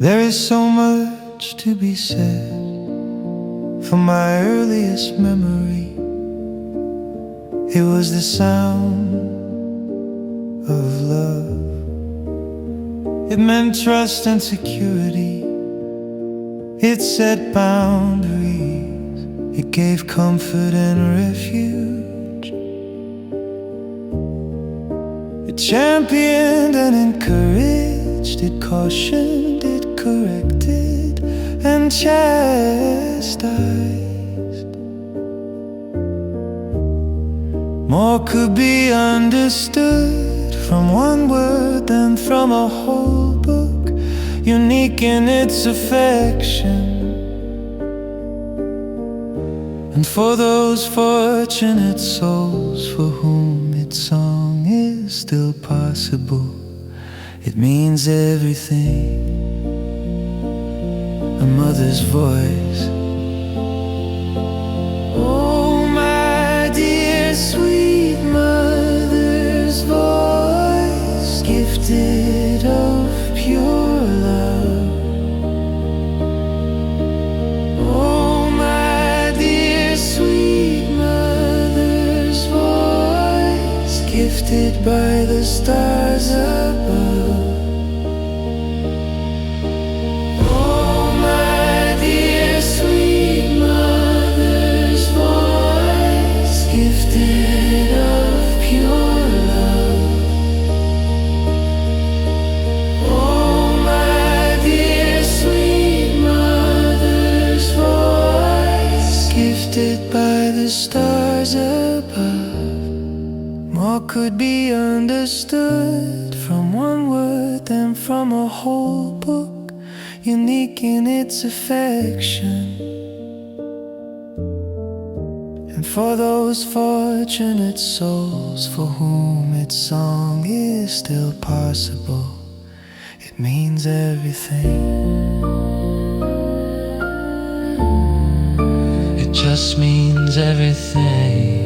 There is so much to be said from my earliest memory. It was the sound of love. It meant trust and security. It set boundaries. It gave comfort and refuge. It championed and encouraged. It cautioned, it corrected and chastised. More could be understood from one word than from a whole book, unique in its affection. And for those fortunate souls for whom its song is still possible, it means everything. A mother's voice. Oh, my dear sweet mother's voice, gifted of pure love. Oh, my dear sweet mother's voice, gifted by the stars above. By the stars above. More could be understood from one word than from a whole book, unique in its affection. And for those fortunate souls for whom its song is still possible, it means everything. Just means everything.